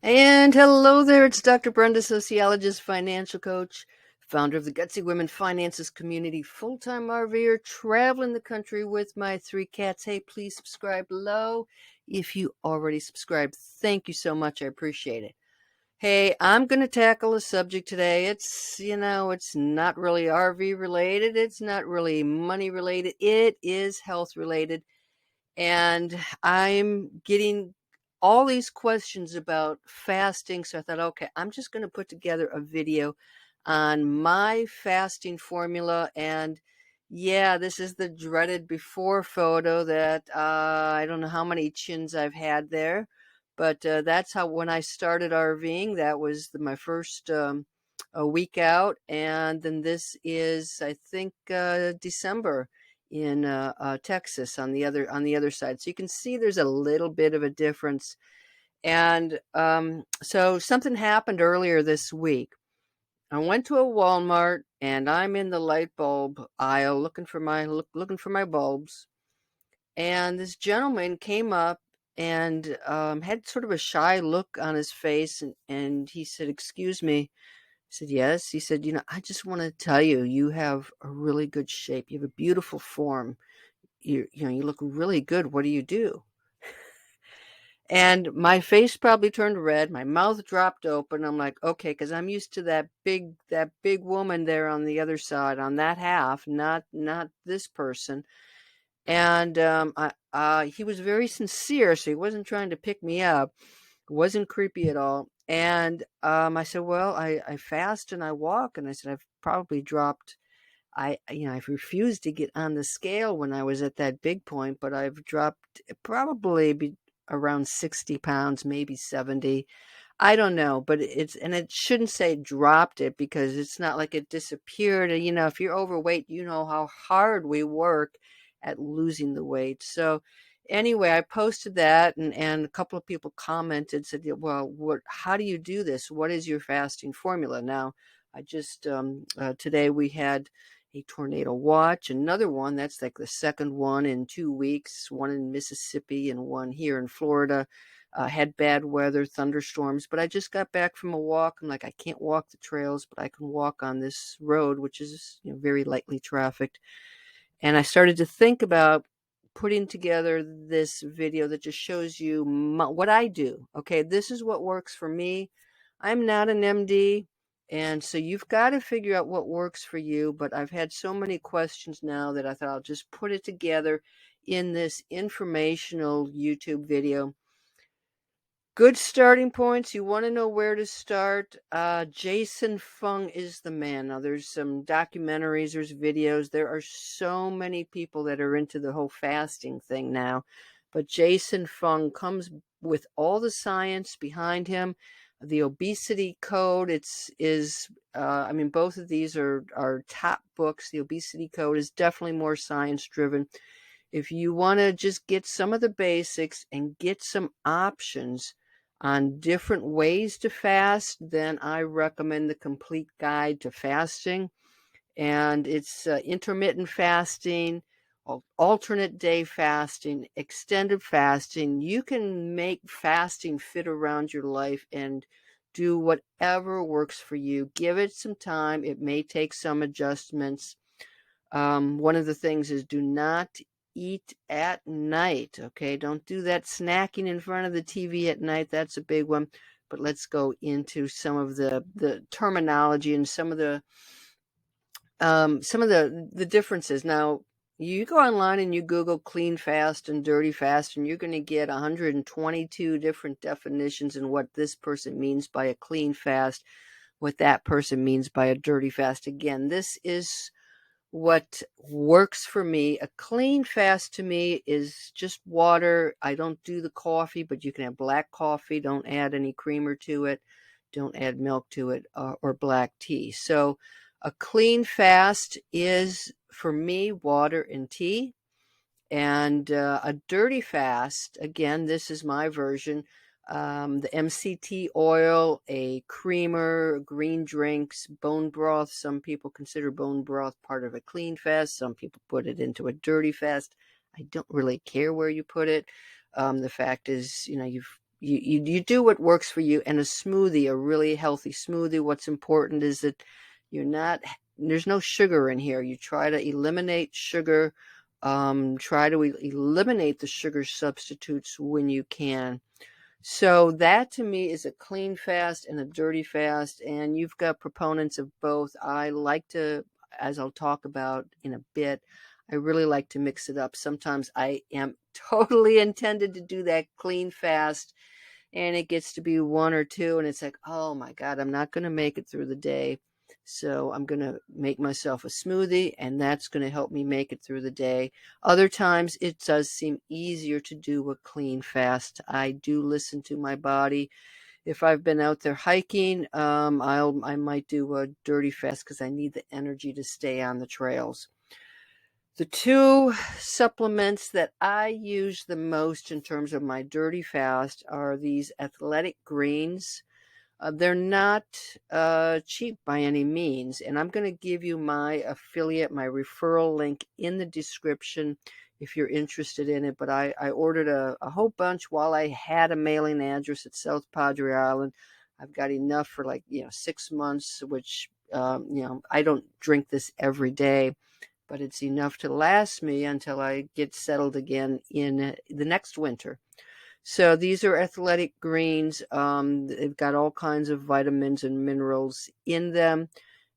And hello there, it's Dr. Brenda, sociologist, financial coach, founder of the Gutsy Women Finances Community, full-time RVer, traveling the country with my three cats. Hey, please subscribe below if you already subscribed. Thank you so much. I appreciate it. Hey, I'm going to tackle a subject today. It's not really RV related. It's not really money related. It is health related. And I'm getting all these questions about fasting. So I thought, okay, I'm just going to put together a video on my fasting formula. And yeah, this is the dreaded before photo that I don't know how many chins I've had there. But that's how, when I started RVing, that was my first a week out. And then this is, I think, December in Texas on the other side. So you can see there's a little bit of a difference. And so something happened earlier this week. I went to a Walmart and I'm in the light bulb aisle looking for my bulbs. And this gentleman came up and had sort of a shy look on his face, and he said, "Excuse me." I said, "Yes." He said, "I just want to tell you, you have a really good shape. You have a beautiful form. You look really good. What do you do?" And my face probably turned red. My mouth dropped open. I'm like, okay, because I'm used to that big woman there on the other side, on that half, not this person. And he was very sincere, so he wasn't trying to pick me up. It wasn't creepy at all. And I said, well, I fast and I walk. And I said, I've probably dropped. I've refused to get on the scale when I was at that big point, but I've dropped probably around 60 pounds, maybe 70. I don't know, but and it shouldn't say dropped it, because it's not like it disappeared. And, if you're overweight, you know how hard we work at losing the weight. So anyway, I posted that, and a couple of people commented, said, "Yeah, well, how do you do this? What is your fasting formula?" Now, I just, today we had a tornado watch, another one, that's like the second one in 2 weeks, one in Mississippi and one here in Florida. Had bad weather, thunderstorms, but I just got back from a walk. I'm like, I can't walk the trails, but I can walk on this road, which is very lightly trafficked. And I started to think about putting together this video that just shows you what I do. Okay, this is what works for me. I'm not an MD, and so you've got to figure out what works for you. But I've had so many questions now that I thought I'll just put it together in this informational YouTube video. Good starting points. You want to know where to start. Jason Fung is the man. Now, there's some documentaries, there's videos. There are so many people that are into the whole fasting thing now. But Jason Fung comes with all the science behind him. The obesity code, I mean, both of these are top books. The obesity code is definitely more science driven. If you want to just get some of the basics and get some options on different ways to fast, then I recommend the Complete Guide to Fasting. And it's intermittent fasting, alternate day fasting, extended fasting. You can make fasting fit around your life and do whatever works for you. Give it some time. It may take some adjustments. One of the things is, do not eat at night. Okay, don't do that snacking in front of the TV at night. That's a big one. But let's go into some of the terminology and some of the differences. Now, you go online and you Google clean fast and dirty fast, and you're going to get 122 different definitions and what this person means by a clean fast, what that person means by a dirty fast. Again, this is what works for me. A clean fast to me is just water. I don't do the coffee, but you can have black coffee. Don't add any creamer to it. Don't add milk to it, or black tea. So a clean fast is, for me, water and tea. And a dirty fast, again, this is my version. The MCT oil, a creamer, green drinks, bone broth. Some people consider bone broth part of a clean fast. Some people put it into a dirty fast. I don't really care where you put it. The fact is, you do what works for you. And a smoothie, a really healthy smoothie, what's important is that you're not, there's no sugar in here. You try to eliminate sugar. Try to eliminate the sugar substitutes when you can. So that to me is a clean fast and a dirty fast, and you've got proponents of both. I like to, as I'll talk about in a bit, I really like to mix it up. Sometimes I am totally intended to do that clean fast, and it gets to be one or two, and it's like, oh my God, I'm not going to make it through the day. So I'm going to make myself a smoothie, and that's going to help me make it through the day. Other times it does seem easier to do a clean fast. I do listen to my body. If I've been out there hiking, I might do a dirty fast because I need the energy to stay on the trails. The two supplements that I use the most in terms of my dirty fast are these athletic greens. They're not cheap by any means, and I'm going to give you my affiliate, my referral link in the description if you're interested in it. But I ordered a whole bunch while I had a mailing address at South Padre Island. I've got enough for 6 months, which I don't drink this every day, but it's enough to last me until I get settled again in the next winter. So these are athletic greens. They've got all kinds of vitamins and minerals in them.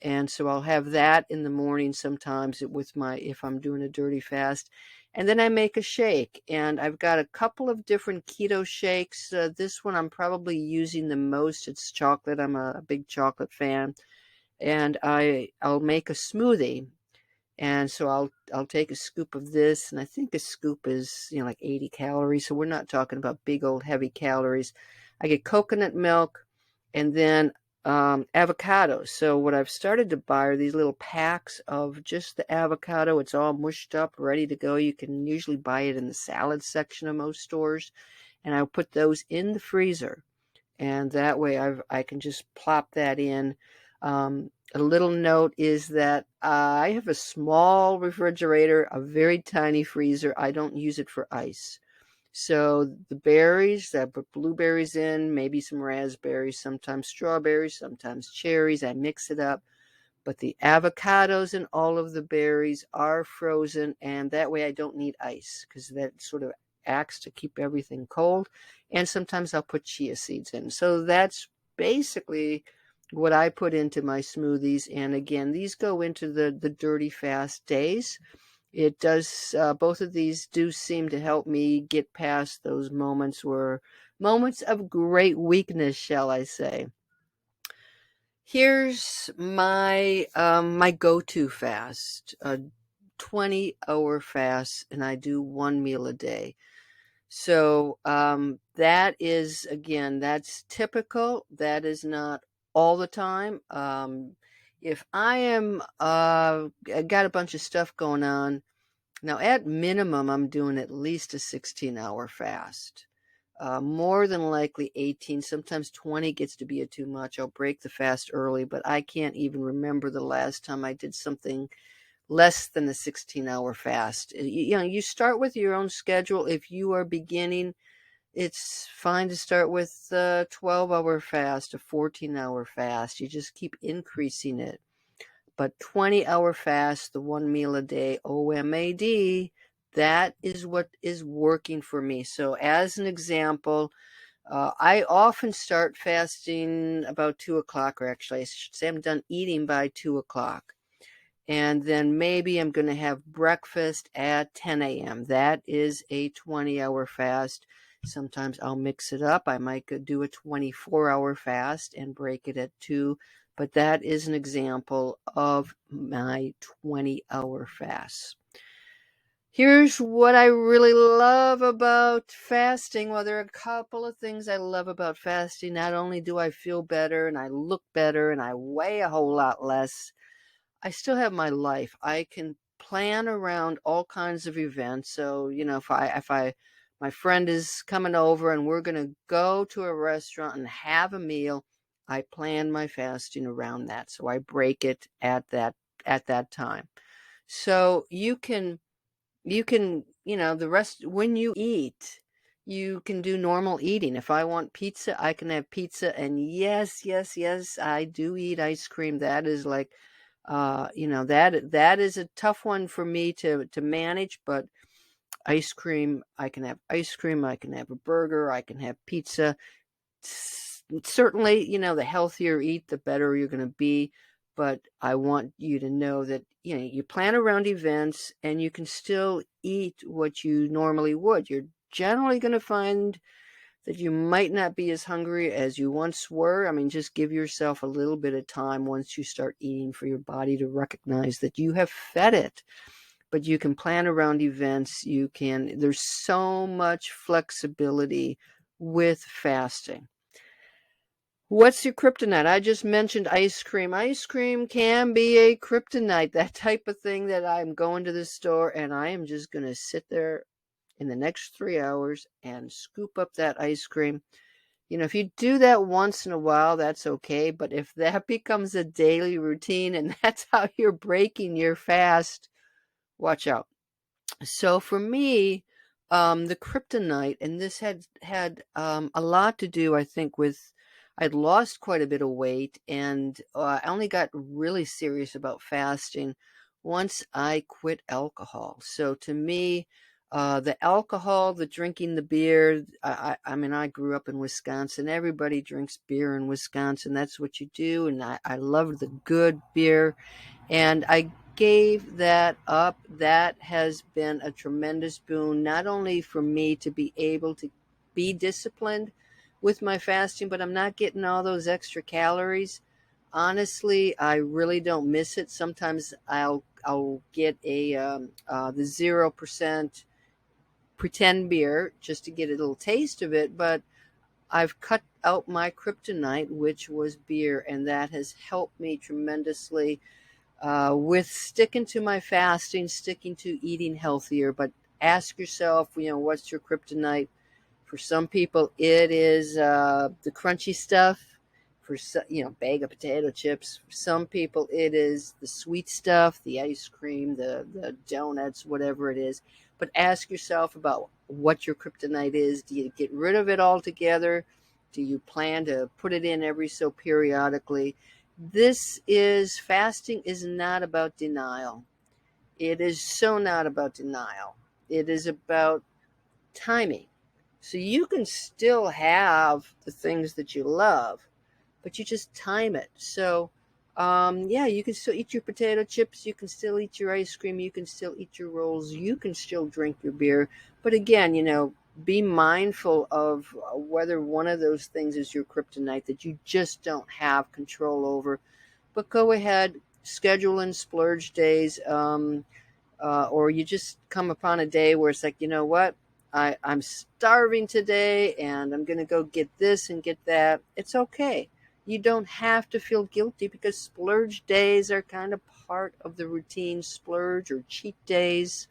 And so I'll have that in the morning sometimes with if I'm doing a dirty fast. And then I make a shake. And I've got a couple of different keto shakes. This one I'm probably using the most. It's chocolate. I'm a big chocolate fan. And I'll make a smoothie. And so I'll take a scoop of this, and I think a scoop is like 80 calories. So we're not talking about big old heavy calories. I get coconut milk, and then avocado. So what I've started to buy are these little packs of just the avocado. It's all mushed up, ready to go. You can usually buy it in the salad section of most stores, and I'll put those in the freezer. And that way I can just plop that in. A little note is that I have a small refrigerator, a very tiny freezer. I don't use it for ice. So the berries, I put blueberries in, maybe some raspberries, sometimes strawberries, sometimes cherries. I mix it up. But the avocados and all of the berries are frozen, and that way I don't need ice because that sort of acts to keep everything cold. And sometimes I'll put chia seeds in. So that's basically what I put into my smoothies. And again, these go into the dirty fast days. It does, both of these do seem to help me get past those moments of great weakness, shall I say. Here's my go-to fast, a 20-hour fast, and I do one meal a day. So that is, again, that's typical. That is not all the time. If I am I got a bunch of stuff going on, now at minimum, I'm doing at least a 16-hour fast. More than likely 18, sometimes 20 gets to be too much. I'll break the fast early, but I can't even remember the last time I did something less than a 16-hour fast. You start with your own schedule. If you are beginning, it's fine to start with a 12-hour fast, a 14-hour fast. You just keep increasing it. But 20-hour fast, the one meal a day, OMAD, that is what is working for me. So as an example, I often start fasting about 2 o'clock, or actually I should say I'm done eating by 2 o'clock. And then maybe I'm going to have breakfast at 10 a.m. That is a 20-hour fast. Sometimes I'll mix it up. I might do a 24-hour fast and break it at 2. But that is an example of my 20-hour fast. Here's what I really love about fasting. Well, there are a couple of things I love about fasting. Not only do I feel better and I look better and I weigh a whole lot less, I still have my life. I can plan around all kinds of events. So, if my friend is coming over and we're going to go to a restaurant and have a meal, I plan my fasting around that. So I break it at that time. So you can, the rest, when you eat, You can do normal eating. If I want pizza, I can have pizza. And yes, yes, yes, I do eat ice cream. That is like, that is a tough one for me to manage. But ice cream, I can have ice cream. I can have a burger. I can have pizza. Certainly, the healthier you eat, the better you're going to be. But I want you to know that, you plan around events and you can still eat what you normally would. You're generally going to find that you might not be as hungry as you once were. I mean, just give yourself a little bit of time once you start eating for your body to recognize that you have fed it. But you can plan around events. There's so much flexibility with fasting. What's your kryptonite? I just mentioned ice cream. Ice cream can be a kryptonite, that type of thing that I'm going to the store and I am just going to sit there in the next 3 hours and scoop up that ice cream. If you do that once in a while, that's okay. But if that becomes a daily routine and that's how you're breaking your fast, watch out. So for me, the kryptonite, and this had a lot to do, I think, with I'd lost quite a bit of weight, and I only got really serious about fasting once I quit alcohol. So to me, the alcohol, the drinking, the beer. I mean, I grew up in Wisconsin. Everybody drinks beer in Wisconsin. That's what you do, and I love the good beer. And I gave that up. That has been a tremendous boon, not only for me to be able to be disciplined with my fasting, but I'm not getting all those extra calories. Honestly, I really don't miss it. Sometimes I'll get the 0% pretend beer just to get a little taste of it, but I've cut out my kryptonite, which was beer, and that has helped me tremendously with sticking to my fasting, sticking to eating healthier. But ask yourself, what's your kryptonite? For some people, it is the crunchy stuff. For some, bag of potato chips. For some people, it is the sweet stuff, the ice cream, the donuts, whatever it is. But ask yourself about what your kryptonite is. Do you get rid of it altogether? Do you plan to put it in every so periodically? Fasting is not about denial. It is so not about denial. It is about timing. So you can still have the things that you love, but you just time it. So, yeah, you can still eat your potato chips. You can still eat your ice cream. You can still eat your rolls. You can still drink your beer. But again, be mindful of whether one of those things is your kryptonite that you just don't have control over. But go ahead, schedule in splurge days. Or you just come upon a day where it's like, you know what? I'm starving today and I'm going to go get this and get that. It's okay. You don't have to feel guilty because splurge days are kind of part of the routine. Splurge or cheat days.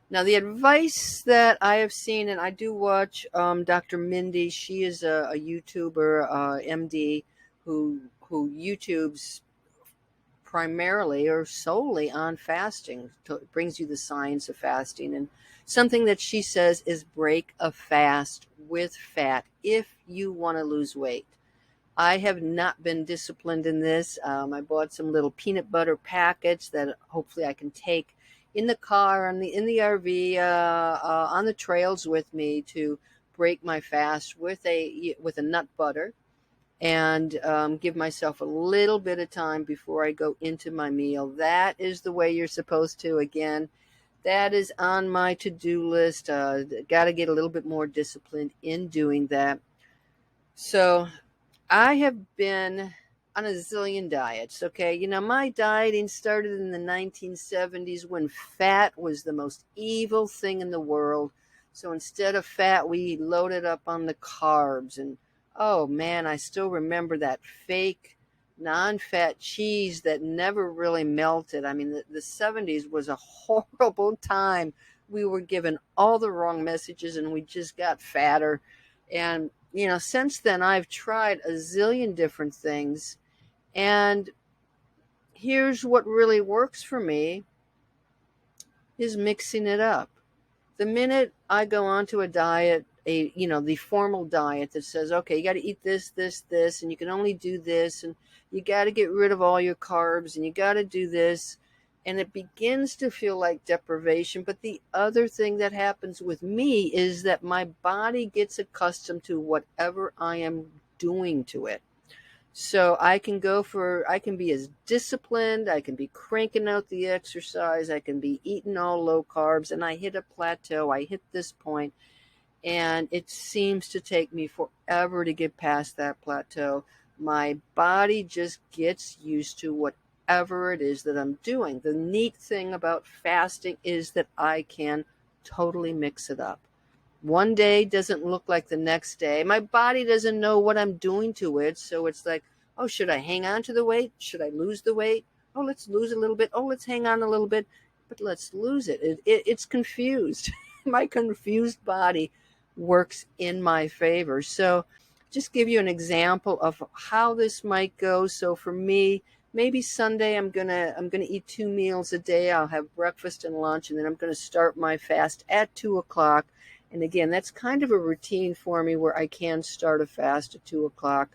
Now, the advice that I have seen, and I do watch Dr. Mindy. She is a YouTuber, MD, who YouTubes primarily or solely on fasting. It brings you the science of fasting. And something that she says is break a fast with fat if you want to lose weight. I have not been disciplined in this. I bought some little peanut butter packets that hopefully I can take in the car, in the RV, on the trails with me to break my fast with a nut butter and give myself a little bit of time before I go into my meal. That is the way you're supposed to. Again, that is on my to-do list. Got to get a little bit more disciplined in doing that. So I have been on a zillion diets. Okay, my dieting started in the 1970s when fat was the most evil thing in the world. So instead of fat, we loaded up on the carbs. And oh man, I still remember that fake non-fat cheese that never really melted. I mean, the 70s was a horrible time. We were given all the wrong messages and we just got fatter. And since then, I've tried a zillion different things. And here's what really works for me is mixing it up. The minute I go onto a diet, the formal diet that says, okay, you got to eat this, this, this, and you can only do this, and you got to get rid of all your carbs, and you got to do this, and it begins to feel like deprivation. But the other thing that happens with me is that my body gets accustomed to whatever I am doing to it. So I can be as disciplined, I can be cranking out the exercise, I can be eating all low carbs, and I hit a plateau, I hit this point, and it seems to take me forever to get past that plateau. My body just gets used to whatever it is that I'm doing. The neat thing about fasting is that I can totally mix it up. One day doesn't look like the next day. My body doesn't know what I'm doing to it. So it's like, oh, should I hang on to the weight? Should I lose the weight? Oh, let's lose a little bit. Oh, let's hang on a little bit, but let's lose it. It's confused. My confused body works in my favor. So just give you an example of how this might go. So for me, maybe Sunday I'm gonna eat 2 meals a day. I'll have breakfast and lunch, and then I'm gonna start my fast at 2 o'clock. And again, that's kind of a routine for me where I can start a fast at 2 o'clock.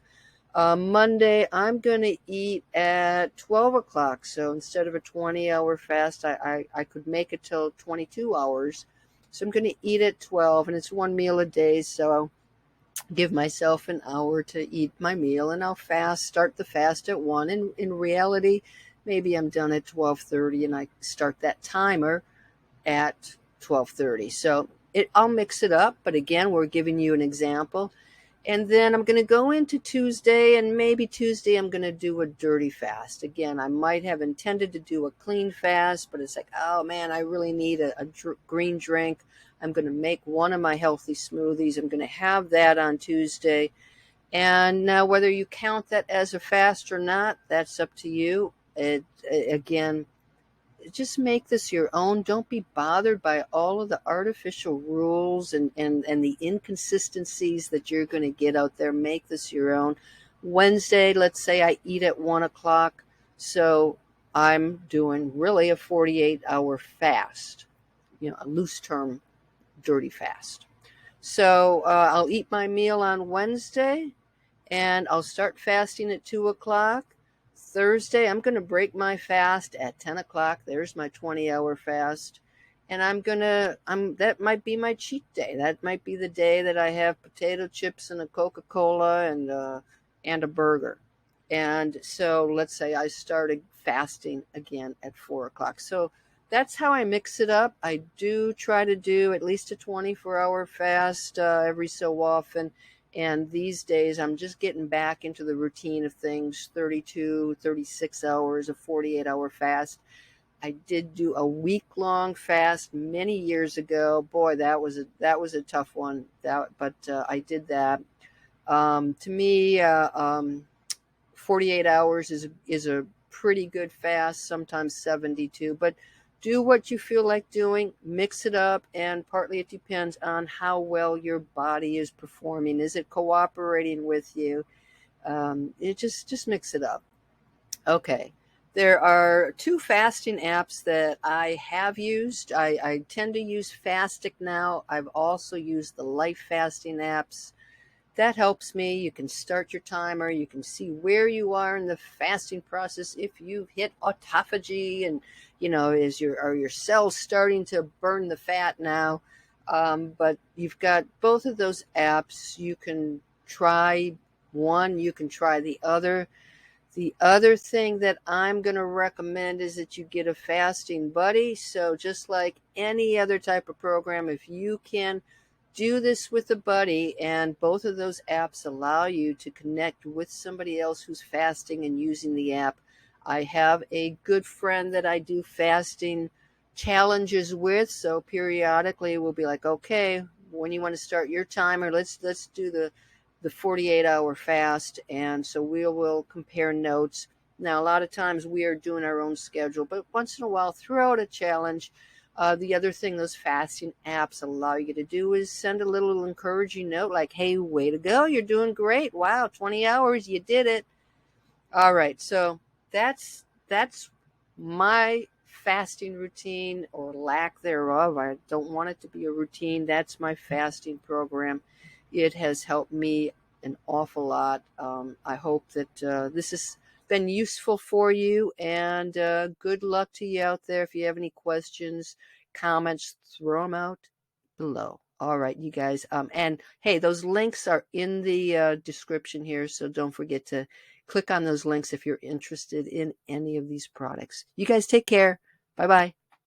Monday, I'm going to eat at 12 o'clock. So instead of a 20-hour fast, I could make it till 22 hours. So I'm going to eat at 12, and it's 1 meal a day. So I'll give myself an hour to eat my meal, and I'll start the fast at 1. And in reality, maybe I'm done at 12:30, and I start that timer at 12:30. So I'll mix it up, but again, we're giving you an example. And then I'm going to go into Tuesday, and maybe Tuesday I'm going to do a dirty fast. Again, I might have intended to do a clean fast, but it's like, oh man, I really need a green drink. I'm going to make one of my healthy smoothies. I'm going to have that on Tuesday. And now whether you count that as a fast or not, that's up to you. Again, just make this your own. Don't be bothered by all of the artificial rules and the inconsistencies that you're going to get out there. Make this your own. Wednesday, let's say I eat at 1 o'clock. So I'm doing really a 48-hour fast, a loose term, dirty fast. So I'll eat my meal on Wednesday, and I'll start fasting at 2 o'clock. Thursday, I'm going to break my fast at 10 o'clock. There's my 20-hour fast. And that might be my cheat day. That might be the day that I have potato chips and a Coca-Cola and a burger. And so let's say I started fasting again at 4 o'clock. So that's how I mix it up. I do try to do at least a 24-hour fast every so often. And these days, I'm just getting back into the routine of things, 32, 36 hours, a 48-hour fast. I did do a week-long fast many years ago. Boy, that was a tough one. But I did that. To me, 48 hours is a pretty good fast, sometimes 72. But do what you feel like doing, mix it up, and partly it depends on how well your body is performing. Is it cooperating with you? It just mix it up. Okay. There are 2 fasting apps that I have used. I tend to use Fastic now. I've also used the Life Fasting apps. That helps me. You can start your timer. You can see where you are in the fasting process. If you've hit autophagy and, are your cells starting to burn the fat now? But you've got both of those apps. You can try one. You can try the other. The other thing that I'm going to recommend is that you get a fasting buddy. So just like any other type of program, if you can do this with a buddy, and both of those apps allow you to connect with somebody else who's fasting and using the app. I have a good friend that I do fasting challenges with, so periodically we'll be like, okay, when you want to start your timer, let's do the 48-hour fast. And so we will compare notes. Now, a lot of times we are doing our own schedule, but once in a while throughout a challenge, the other thing those fasting apps allow you to do is send a little encouraging note like, hey, way to go. You're doing great. Wow, 20 hours. You did it. All right. So that's my fasting routine or lack thereof. I don't want it to be a routine. That's my fasting program. It has helped me an awful lot. I hope that this has been useful for you, and good luck to you out there. If you have any questions, comments, throw them out below. All right, you guys. And hey, those links are in the description here, so don't forget to click on those links if you're interested in any of these products. You guys take care. Bye bye.